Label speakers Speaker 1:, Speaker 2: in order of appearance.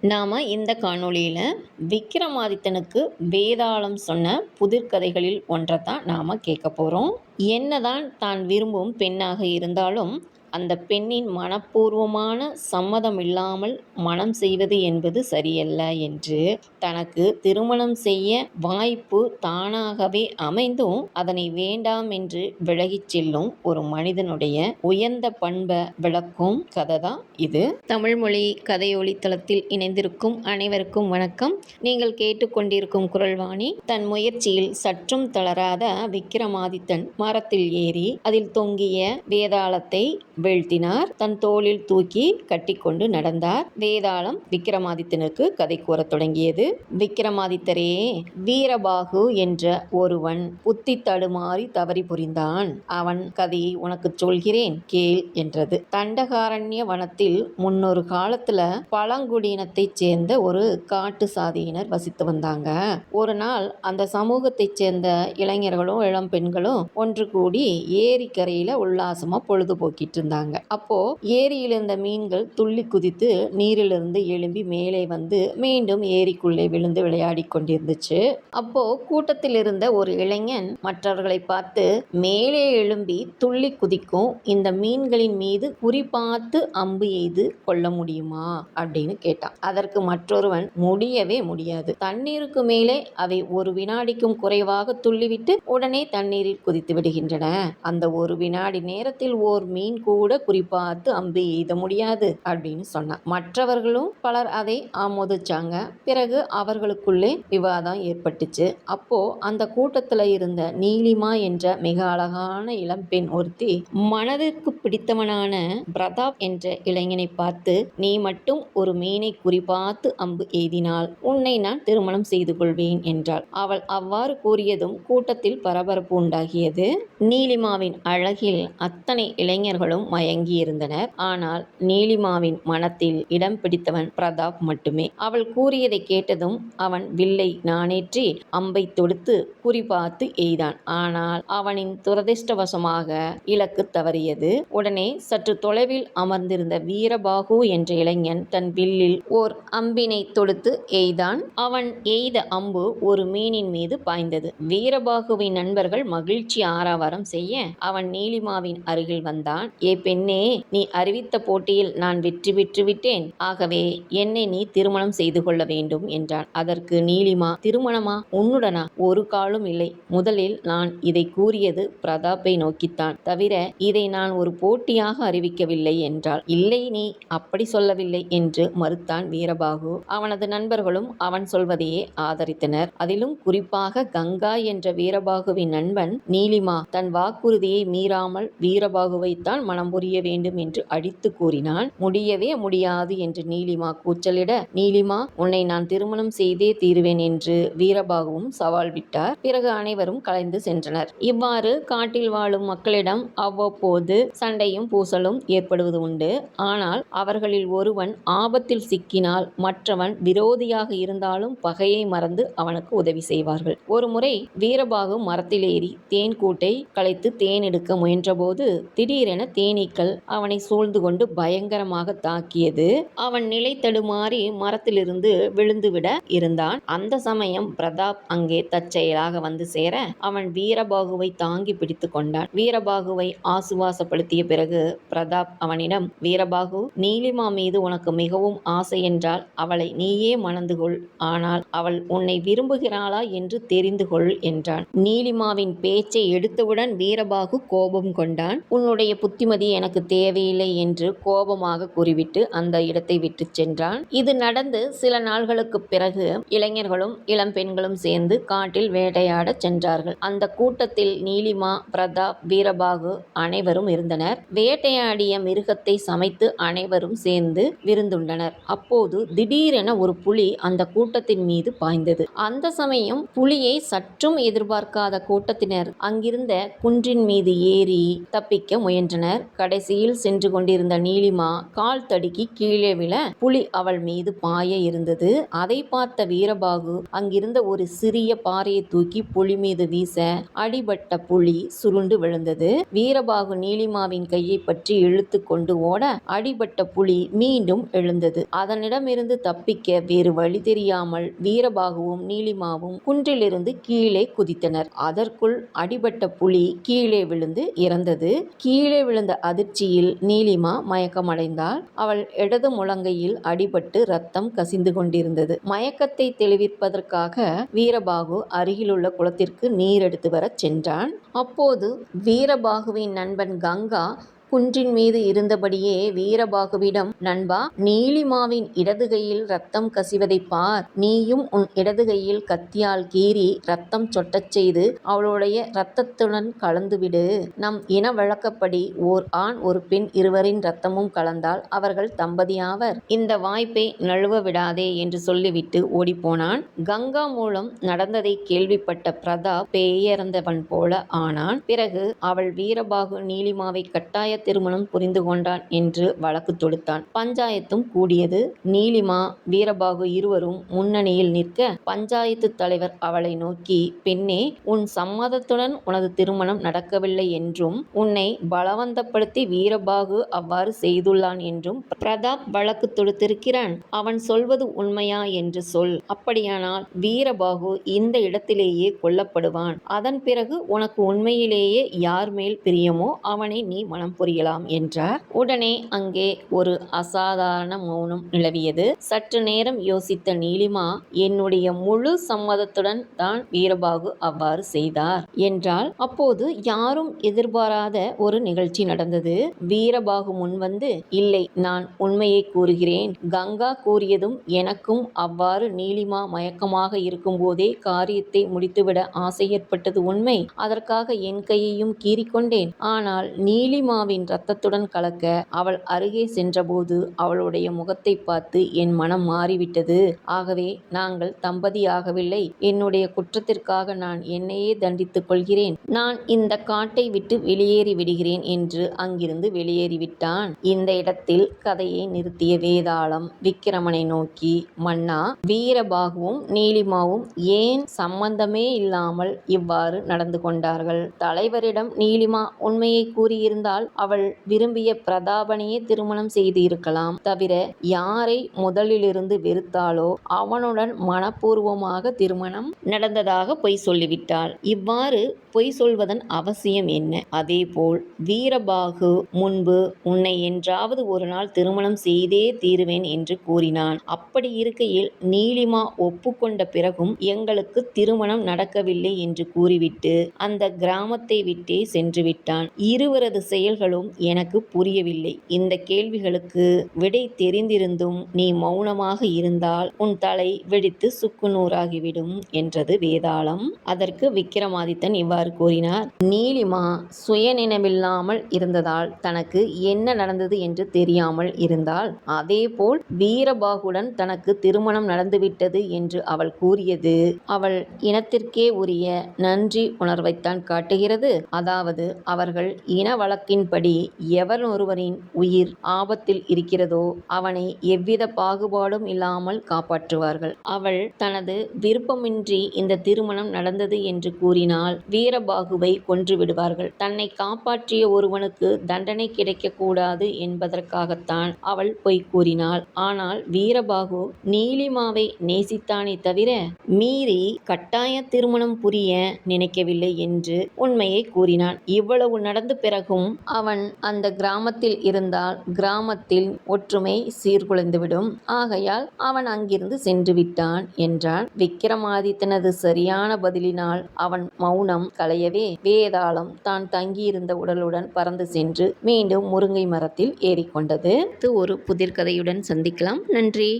Speaker 1: நாம இந்த காணொளியில விக்ரமாதித்தனுக்கு வேதாளம் சொன்ன புதிர்கதைகளில் ஒன்றைத்தான் நாம கேட்க போறோம். என்னதான் தான் விரும்பும் பெண்ணாக இருந்தாலும் அந்த பெண்ணின் மனப்பூர்வமான சம்மதம் இல்லாமல் மணம் செய்வது என்பது சரியல்ல என்று, தனக்கு திருமணம் செய்ய வாய்ப்பு தானாகவே அமைந்தும் அதனை வேண்டாம் என்று விலகிச் செல்லும் ஒரு மனிதனுடைய உயர்ந்த பண்பை விளக்கும் கதை தான் இது. தமிழ்மொழி கதையொலி தளத்தில் இணைந்திருக்கும் அனைவருக்கும் வணக்கம். நீங்கள் கேட்டுக்கொண்டிருக்கும் குரல்வாணி. தன் முயற்சியில் சற்றும் தளராத விக்ரமாதித்தன் மரத்தில் ஏறி அதில் தொங்கிய வேதாளத்தை வீழ்த்தினார். தன் தோளில் தூக்கி கட்டிக்கொண்டு நடந்தார். வேதாளம் விக்ரமாதித்தனுக்கு கதை கூறத் தொடங்கியது. விக்ரமாதித்தரே, வீரபாகு என்ற ஒருவன் புத்தி தடுமாறி தவறி புரிந்தான். அவன் கதையை உனக்கு சொல்கிறேன், கேள் என்றது. தண்டகாரண்ய வனத்தில் முன்னொரு காலத்துல பழங்குடியினத்தைச் சேர்ந்த ஒரு காட்டு சாதியினர் வசித்து வந்தாங்க. ஒரு நாள் அந்த சமூகத்தைச் சேர்ந்த இளைஞர்களும் இளம் பெண்களும் ஒன்று கூடி ஏரிக்கரையில உல்லாசமா பொழுதுபோக்கிட்டு இருந்தாங்க. அப்போ ஏரியில் இருந்த மீன்கள் துள்ளி குதித்து நீரிலிருந்து எழும்பி மேலே வந்து மீண்டும் ஏரிக்குள்ளே விழுந்து விளையாடி கொண்டிருந்துச்சு. அப்போ கூட்டத்தில் இருந்த ஒரு இளைஞன் மற்றவர்களை பார்த்து, மேலே எழும்பி துள்ளி குதிக்கும் இந்த மீன்களின் மீது குறிபார்த்து அம்பு எய்து கொள்ள முடியுமா அப்படின்னு கேட்டான். அதற்கு மற்றொருவன், முடியவே முடியாது. தண்ணீருக்கு மேலே அவை ஒரு வினாடிக்கும் குறைவாக துள்ளிவிட்டு உடனே தண்ணீரில் குதித்து விடுகின்றன. அந்த ஒரு வினாடி நேரத்தில் ஓர் மீன் கூட குறிப்பார்த்து அம்பு எய்த முடியாது அப்படின்னு சொன்னான். மற்றவர்களும் பலர் அதை ஆமோதிச்சாங்க. பிறகு அவர்களுக்குள்ளே விவாதம் ஏற்பட்டுச்சு. அப்போ அந்த கூட்டத்துல இருந்த நீலிமா என்ற மிக அழகான இளம்பெண் ஒருத்தி மனதிற்கு பிடித்தவனான பிரதாப் என்ற இளைஞனை பார்த்து, நீ மட்டும் ஒரு மீனை குறிபார்த்து அம்பு எய்தினால் உன்னை நான் திருமணம் செய்து கொள்வேன் என்றாள். அவள் அவ்வாறு கூறியதும் கூட்டத்தில் பரபரப்பு உண்டாகியது. நீலிமாவின் அழகில் அத்தனை இளைஞர்களும் மயங்கியிருந்தனர். ஆனால் நீலிமாவின் மனத்தில் இடம் பிடித்தவன் பிரதாப் மட்டுமே. அவள் கூறியதை கேட்டதும் அவன் வில்லை நாணேற்றி அம்பை தொடுத்து குறிபார்த்து எய்தான். ஆனால் அவனின் துரதிர்ஷ்டவசமாக இலக்கு தவறியது. உடனே சற்று தொலைவில் அமர்ந்திருந்த வீரபாகு என்ற இளைஞன் தன் வில்லில் ஓர் அம்பினை தொடுத்து எய்தான். அவன் எய்த அம்பு ஒரு மீனின் மீது பாய்ந்தது. வீரபாகுவின் நண்பர்கள் மகிழ்ச்சி ஆரவாரம் செய்ய அவன் நீலிமாவின் அருகில் வந்தான். ஏ பெண்ணே, நீ அறிவித்த போட்டியில் நான் வெற்றி பெற்று விட்டேன். ஆகவே என்னை நீ திருமணம் செய்து கொள்ள வேண்டும் என்றான். அதற்கு நீலிமா, திருமணமா? உன்னுடனா? ஒரு காலும் இல்லை. முதலில் நான் இதை கூறியது பிரதாப்பை நோக்கித்தான் தவிர இதை நான் ஒரு போட்டியாக அறிவிக்கவில்லை என்றாள். இல்லை, நீ அப்படி சொல்லவில்லை என்று மறுத்தான் வீரபாகு. அவனது நண்பர்களும் அவன் சொல்வதையே ஆதரித்தனர். அதிலும் குறிப்பாக கங்கா என்ற வீரபாகுவின் நண்பன், நீலிமா தன் வாக்குறுதியை மீறாமல் வீரபாகுவைத்தான் மனம் புரிய வேண்டும் என்று அடித்து கூறினான். முடியவே முடியாது என்று நீலிமா கூச்சலிட, நீலிமா, உன்னை நான் திருமணம் செய்தே தீருவேன் என்று வீரபாகுவும் சவால் விட்டார். பிறகு அனைவரும் கலைந்து சென்றனர். இவ்வாறு காட்டில் வாழும் மக்களிடம் அவ்வப்போது சண்டையும் பூசலும் ஏற்படுவது உண்டு. ஆனால் அவர்களில் ஒருவன் ஆபத்தில் சிக்கினால் மற்றவன் விரோதியாக இருந்தாலும் பகையை மறந்து அவனுக்கு உதவி செய்வார்கள். ஒருமுறை வீரபாகு மரத்தில் ஏறி தேன் கூட்டை கலைத்து தேன் எடுக்க முயன்றபோது திடீரென தேனீக்கள் அவனை சூழ்ந்து கொண்டு பயங்கரமாக தாக்கியது. அவன் நிலை தடுமாறி மரத்திலிருந்து விழுந்துவிட இருந்தான். அந்த சமயம் பிரதாப் அங்கே தற்செயலாக வந்து சேர அவன் வீரபாகுவை தாங்கி பிடித்து கொண்டான். வீரபாகுவை ஆசுவாசப்படுத்திய பிறகு பிரதாப் அவனிடம், வீரபாகு, நீலிமா மீது உனக்கு மிகவும் ஆசை என்றால் அவளை நீயே மணந்து கொள். ஆனால் அவள் உன்னை விரும்புகிறாளா என்று தெரிந்து கொள் என்றான். நீலிமாவின் பேச்சை எடுத்தவுடன் வீரபாகு கோபம் கொண்டான். உன்னுடைய புத்திமதி எனக்கு தேவையில்லை என்று கோபமாக கூறிவிட்டு அந்த இடத்தை விட்டு சென்றான். இது நடந்து சில நாள்களுக்கு பிறகு இளைஞர்களும் இளம் பெண்களும் சேர்ந்து காட்டில் வேட்டையாட சென்றார்கள். அந்த கூட்டத்தில் நீலிமா, பிரதாப், வீரபாகு அனைவரும் இருந்தனர். வேட்டையாடிய மிருகத்தை சமைத்து அனைவரும் சேர்ந்து விருந்துண்டனர். அப்போது திடீரென ஒரு புலி அந்த கூட்டத்தின் மீது பாய்ந்தது. அந்த சமயம் புலியை சற்றும் எதிர்பார்க்காத கூட்டத்தினர் அங்கிருந்த குன்றின் மீது ஏறி தப்பிக்க முயன்றனர். கடைசியில் சென்று கொண்டிருந்த நீலிமா கால் தடுக்கி கீழே விழ புலி அவள் மீது பாய இருந்தது. அதை பார்த்த வீரபாகு அங்கிருந்த ஒரு சிறிய பாறையை தூக்கி புலி மீது வீச அடிபட்ட புலி சுருண்டு விழுந்தது. வீரபாகு நீலிமாவின் கையை பற்றி இழுத்து கொண்டு ஓட அடிபட்ட புலி மீண்டும் எழுந்தது. அதனிடமிருந்து தப்பிக்க வேறு வழி தெரியாமல் வீரபாகுவும் நீலிமாவும் குன்றிலிருந்து கீழே குதித்தனர். அதற்குள் அடிபட்ட புலி கீழே விழுந்து இறந்தது. கீழே விழுந்த அதிர்ச்சியில் நீலிமா மயக்கமடைந்தாள். அவள் இடது முழங்கையில் அடிபட்டு ரத்தம் கசிந்து கொண்டிருந்தது. மயக்கத்தை தெளிவிப்பதற்காக வீரபாகு அருகிலுள்ள குளத்திற்கு நீர் எடுத்து வரச் சென்றான். அப்போது வீரபாகுவின் நண்பன் கங்கா குன்றின் மீது இருந்தபடியே வீரபாகுவிடம், நண்பா, நீலிமாவின் இடது கையில் ரத்தம் கசிவதை பார். நீயும் உன் இடது கையில் கத்தியால் கீறி ரத்தம் சொட்டச் செய்து அவளுடைய இரத்தத்துடன் கலந்துவிடு. நம் இன வழக்கப்படி ஓர் ஆண் ஒரு பெண் இருவரின் இரத்தமும் கலந்தால் அவர்கள் தம்பதியாவர். இந்த வாய்ப்பை நழுவ விடாதே என்று சொல்லிவிட்டு ஓடிப்போனான். கங்கா மூலம் நடந்ததை கேள்விப்பட்ட பிரதாப் பேயறந்தவன் போல ஆனான். பிறகு அவள் வீரபாகு நீலிமாவை கட்டாய திருமணம் புரிந்து கொண்டான் என்று வழக்கு தொடுத்தான். பஞ்சாயத்தும் கூடியது. நீலிமா, வீரபாகு இருவரும் முன்னணியில் நிற்க பஞ்சாயத்து தலைவர் அவளை நோக்கி, பெண்ணே, உன் சம்மதத்துடன் உனது திருமணம் நடக்கவில்லை என்றும் உன்னை பலவந்தப்படுத்தி வீரபாகு அவ்வாறு செய்துள்ளான் என்றும் பிரதாப் வழக்கு தொடுத்திருக்கிறான். அவன் சொல்வது உண்மையா என்று சொல். அப்படியானால் வீரபாகு இந்த இடத்திலேயே கொல்லப்படுவான். அதன் பிறகு உனக்கு உண்மையிலேயே யார் மேல் பிரியமோ அவனை நீ மனம் புரியலாம் என்றார். உடனே அங்கே ஒரு அசாதாரண மௌனம் நிலவியது. சற்று நேரம் யோசித்த நீலிமா, என்னுடைய முழு சம்மதத்துடன் தான் வீரபாகு அவ்வாறு செய்தார் என்றால். அப்போது யாரும் எதிர்பாராத ஒரு நிகழ்ச்சி நடந்தது. வீரபாகு முன்வந்து, இல்லை, நான் உண்மையை கூறுகிறேன். கங்கா கூறியதும் எனக்கும் அவ்வாறு நீலிமா மயக்கமாக இருக்கும்போதே காரியத்தை முடித்துவிட ஆசை ஏற்பட்டது உண்மை. அதற்காக என் கையையும் கீறிக்கொண்டேன். ஆனால் நீலிமாவின் இரத்தத்துடன் கலக்க அவள் அருகே சென்றபோது அவளுடைய முகத்தை பார்த்து என் மனம் மாறிவிட்டது. ஆகவே நாங்கள் தம்பதியாகவில்லை. என்னுடைய குற்றத்திற்காக நான் என்னையே தண்டித்துக் கொள்கிறேன். நான் இந்த காட்டை விட்டு வெளியேறி விடுகிறேன் என்று அங்கிருந்து வெளியேறிவிட்டான். இந்த இடத்தில் கதையை நிறுத்திய வேதாளம் விக்கிரமனை நோக்கி, மன்னா, வீரபாகுவும் நீலிமாவும் ஏன் சம்பந்தமே இல்லாமல் இவ்வாறு நடந்து கொண்டார்கள்? தலைவரிடம் நீலிமா உண்மையை கூறியிருந்தால் அவள் விரும்பிய பிரதாபனையே திருமணம் செய்து இருக்கலாம். தவிர யாரை முதலிலிருந்து வெறுத்தாளோ அவனுடன் மனப்பூர்வமாக திருமணம் நடந்ததாக பொய் சொல்லிவிட்டாள். இவ்வாறு பொய் சொல்வதன் அவசியம் என்ன? அதேபோல் வீரபாகு முன்பு உன்னை என்றாவது ஒரு நாள் திருமணம் செய்தே தீருவேன் என்று கூறினான். அப்படி இருக்கையில் நீலிமா ஒப்புக்கொண்ட பிறகும் எங்களுக்கு திருமணம் நடக்கவில்லை என்று கூறிவிட்டு அந்த கிராமத்தை விட்டே சென்று விட்டான். இருவரது செயல்களும் எனக்கு புரியவில்லை. இந்த கேள்விகளுக்கு விடை தெரிந்திருந்தும் நீ மௌனமாக இருந்தால் உன் தலை வெடித்து சுக்குநூறாகிவிடும் என்றது வேதாளம். அதற்கு விக்கிரமாதித்தன் இவ்வாறு கூறினார். நீலிமா சுயநினைவில்லாமல் இருந்ததால் தனக்கு என்ன நடந்தது என்று தெரியாமல் இருந்தாள். அதேபோல் வீரபாகுடன் தனக்கு திருமணம் நடந்துவிட்டது என்று அவள் கூறியது அவள் இனத்திற்கே உரிய நன்றி உணர்வைத்தான் காட்டுகிறது. அதாவது அவர்கள் இன வழக்கின்படி எவர் ஒருவரின் உயிர் ஆபத்தில் இருக்கிறதோ அவனை எவ்வித பாகுபாடும் இல்லாமல் காப்பாற்றுவார்கள். அவள் தனது விருப்பமின்றி இந்த திருமணம் நடந்தது என்று கூறினால் வீரபாகுவை கொன்று விடுவார்கள். தன்னை காப்பாற்றிய ஒருவனுக்கு தண்டனை கிடைக்க கூடாது என்பதற்காகத்தான் அவள் பொய் கூறினாள். ஆனால் வீரபாகு நீலிமாவை நேசித்தானே தவிர மீறி கட்டாய திருமணம் புரிய நினைக்கவில்லை என்று உண்மையை கூறினான். இவ்வளவு நடந்த பிறகும் அவன் அந்த கிராமத்தில் இருந்தால் கிராமத்தில் ஒற்றுமை சீர்குலைந்துவிடும். ஆகையால் அவன் அங்கிருந்து சென்று விட்டான் என்றான். விக்கிரமாதித்தனது சரியான பதிலினால் அவன் மௌனம் களையவே வேதாளம் தான் தங்கியிருந்த உடலுடன் பறந்து சென்று மீண்டும் முருங்கை மரத்தில் ஏறிக்கொண்டது. ஒரு புதிர் கதையுடன் சந்திக்கலாம். நன்றி.